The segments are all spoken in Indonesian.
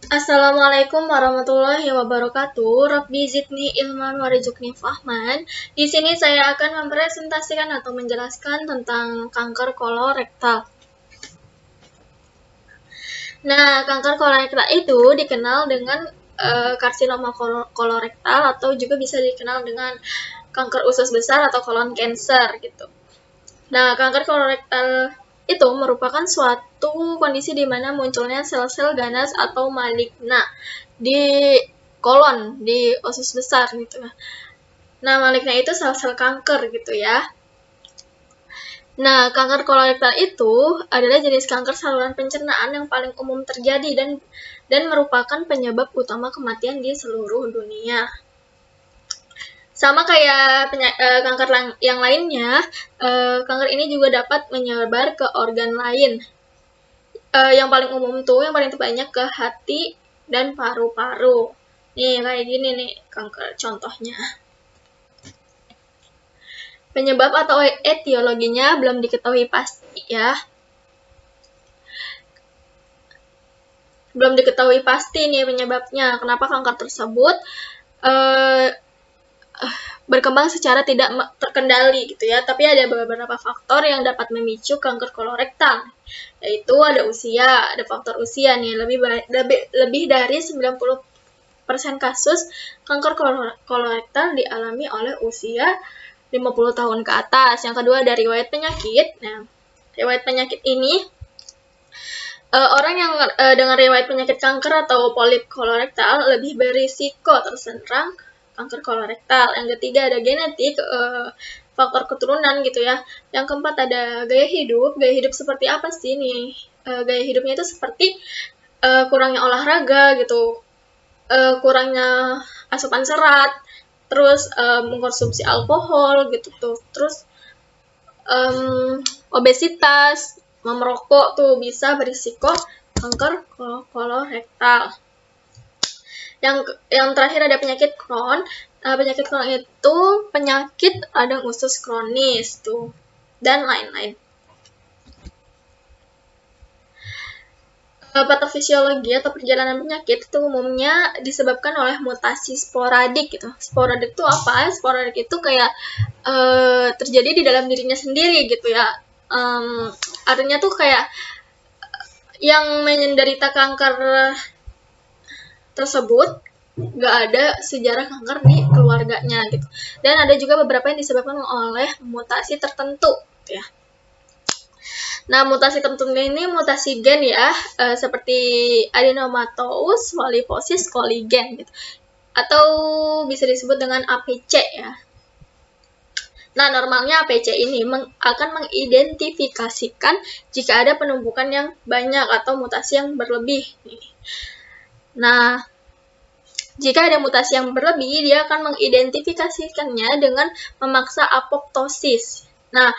Assalamualaikum warahmatullahi wabarakatuh. Rabbi zidni ilman warzuqni fahman. Di sini saya akan mempresentasikan atau menjelaskan tentang kanker kolorektal. Nah, kanker kolorektal itu dikenal dengan karsinoma kolorektal atau juga bisa dikenal dengan kanker usus besar atau colon cancer gitu. Nah, kanker kolorektal itu merupakan suatu kondisi di mana munculnya sel-sel ganas atau maligna di kolon, di usus besar gitu. Nah, maligna itu sel-sel kanker gitu ya. Nah, kanker kolorektal itu adalah jenis kanker saluran pencernaan yang paling umum terjadi dan merupakan penyebab utama kematian di seluruh dunia. Sama kayak kanker yang lainnya, kanker ini juga dapat menyebar ke organ lain. Yang paling umum tuh, yang paling banyak ke hati dan paru-paru. Nih, kayak gini nih kanker contohnya. Penyebab atau etiologinya belum diketahui pasti ya. Belum diketahui pasti nih penyebabnya. Kenapa kanker tersebut berkembang secara tidak terkendali gitu ya. Tapi ada beberapa faktor yang dapat memicu kanker kolorektal. Yaitu ada usia, ada faktor usia nih. Lebih dari 90% kasus kanker kolorektal dialami oleh usia 50 tahun ke atas. Yang kedua ada riwayat penyakit. Nah, riwayat penyakit ini orang yang dengan riwayat penyakit kanker atau polip kolorektal lebih berisiko terserang kanker kolorektal. Yang ketiga ada genetik, faktor keturunan gitu ya. Yang keempat ada gaya hidup. Gaya hidup seperti apa sih nih? Gaya hidupnya itu seperti kurangnya olahraga gitu, kurangnya asupan serat, terus mengkonsumsi alkohol gitu tuh, terus obesitas, merokok tuh bisa berisiko kanker kolorektal. Yang terakhir ada penyakit Crohn. Penyakit Crohn itu penyakit radang usus kronis tuh, dan lain-lain. Patofisiologi atau perjalanan penyakit itu umumnya disebabkan oleh mutasi sporadik gitu. Sporadik itu apa? Sporadik itu kayak terjadi di dalam dirinya sendiri gitu ya. Artinya tuh kayak yang menderita kanker tersebut gak ada sejarah kanker di keluarganya gitu. Dan ada juga beberapa yang disebabkan oleh mutasi tertentu gitu ya. Nah, mutasi tertentu ini mutasi gen ya, seperti adenomatosis polyposis coligen gitu. Atau bisa disebut dengan APC ya. Nah, normalnya APC ini akan mengidentifikasikan jika ada penumpukan yang banyak atau mutasi yang berlebih. Nah, jika ada mutasi yang berlebih, dia akan mengidentifikasikannya dengan memaksa apoptosis. Nah,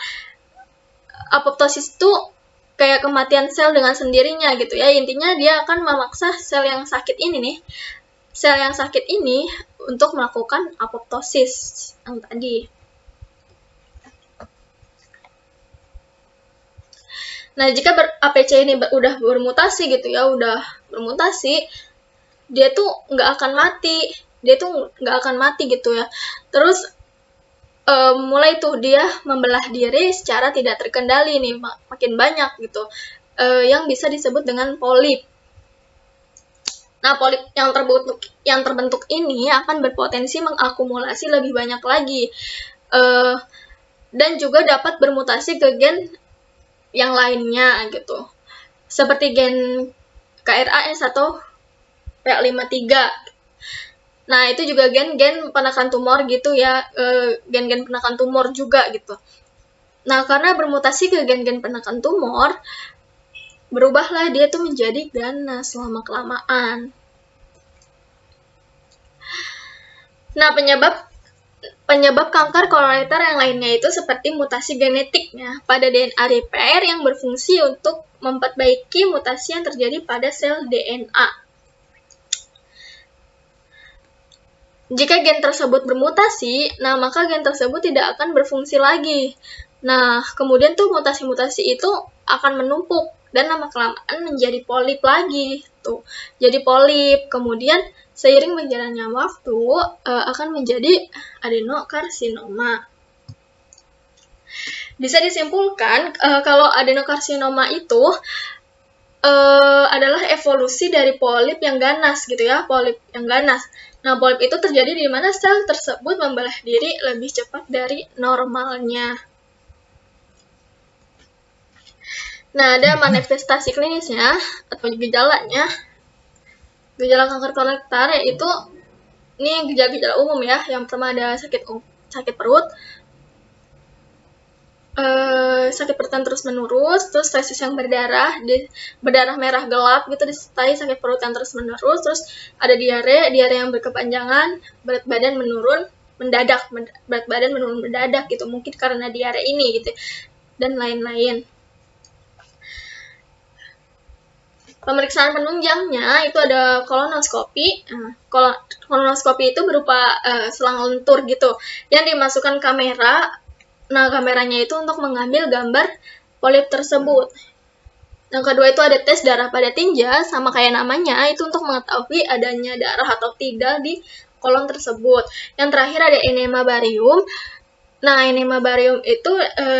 apoptosis itu kayak kematian sel dengan sendirinya gitu ya. Intinya dia akan memaksa sel yang sakit ini untuk melakukan apoptosis yang tadi. Nah, jika APC ini udah bermutasi gitu ya, dia tuh nggak akan mati gitu ya. Terus mulai tuh dia membelah diri secara tidak terkendali nih, makin banyak gitu, yang bisa disebut dengan polip. Nah, polip yang terbentuk ini akan berpotensi mengakumulasi lebih banyak lagi, dan juga dapat bermutasi ke gen yang lainnya gitu, seperti gen KRAS atau P53. Nah, itu juga gen-gen penekan tumor gitu ya, gen-gen penekan tumor juga gitu. Nah, karena bermutasi ke gen-gen penekan tumor, berubahlah dia tuh menjadi ganas lama-kelamaan. Nah, penyebab kanker kolorektal yang lainnya itu seperti mutasi genetiknya pada DNA repair yang berfungsi untuk memperbaiki mutasi yang terjadi pada sel DNA. Jika gen tersebut bermutasi, nah maka gen tersebut tidak akan berfungsi lagi. Nah, kemudian tuh mutasi-mutasi itu akan menumpuk dan lama-kelamaan menjadi polip lagi tuh. Jadi polip, kemudian seiring berjalannya waktu akan menjadi adenokarsinoma. Bisa disimpulkan kalau adenokarsinoma itu adalah evolusi dari polip yang ganas gitu ya, polip yang ganas. Nah, polip itu terjadi di mana sel tersebut membelah diri lebih cepat dari normalnya. Nah, ada manifestasi klinisnya atau gejalanya. Gejala kanker kolorektal yaitu ini gejala-gejala umum ya. Yang pertama ada sakit perut, sakit perut yang terus menerus, terus fesis yang berdarah merah gelap gitu, disertai sakit perut yang terus menerus, terus ada diare yang berkepanjangan, berat badan menurun mendadak gitu, mungkin karena diare ini gitu, dan lain-lain. Pemeriksaan penunjangnya itu ada kolonoskopi. Kolonoskopi itu berupa selang lentur gitu yang dimasukkan kamera. Nah, kameranya itu untuk mengambil gambar polip tersebut. Yang kedua itu ada tes darah pada tinja, sama kayak namanya, itu untuk mengetahui adanya darah atau tidak di kolon tersebut. Yang terakhir ada enema barium. Nah, enema barium itu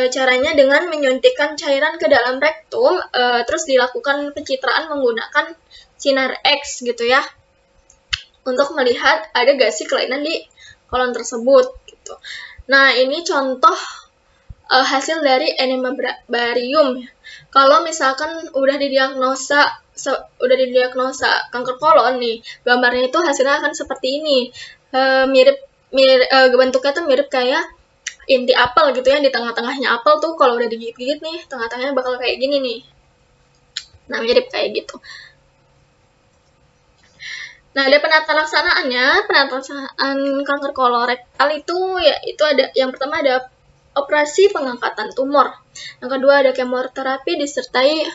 caranya dengan menyuntikkan cairan ke dalam rektum, terus dilakukan pencitraan menggunakan sinar X gitu ya, untuk melihat ada gak sih kelainan di kolon tersebut gitu. Nah, ini contoh hasil dari enema barium. Kalau misalkan udah didiagnosa kanker kolon nih, gambarnya itu hasilnya akan seperti ini. Bentuknya tuh mirip kayak inti apel gitu ya, di tengah-tengahnya apel tuh kalau udah digigit-gigit nih, tengah-tengahnya bakal kayak gini nih. Nah, mirip kayak gitu. Nah, ada penata laksanaannya. Penataan kanker kolorektal itu ya itu ada, yang pertama ada operasi pengangkatan tumor. Yang kedua ada kemoterapi disertai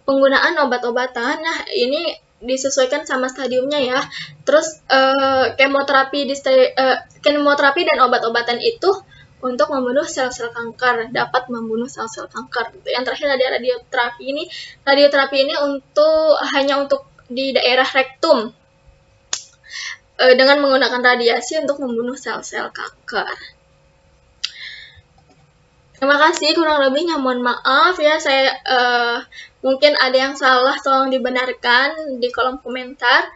penggunaan obat-obatan. Nah, ini disesuaikan sama stadiumnya ya. Terus kemoterapi dan obat-obatan itu untuk membunuh sel-sel kanker, dapat membunuh sel-sel kanker. Yang terakhir ada radioterapi ini. Radioterapi ini hanya untuk di daerah rektum, dengan menggunakan radiasi untuk membunuh sel-sel kanker. Terima kasih, kurang lebihnya mohon maaf ya, saya mungkin ada yang salah, tolong dibenarkan di kolom komentar.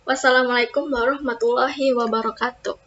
Wassalamualaikum warahmatullahi wabarakatuh.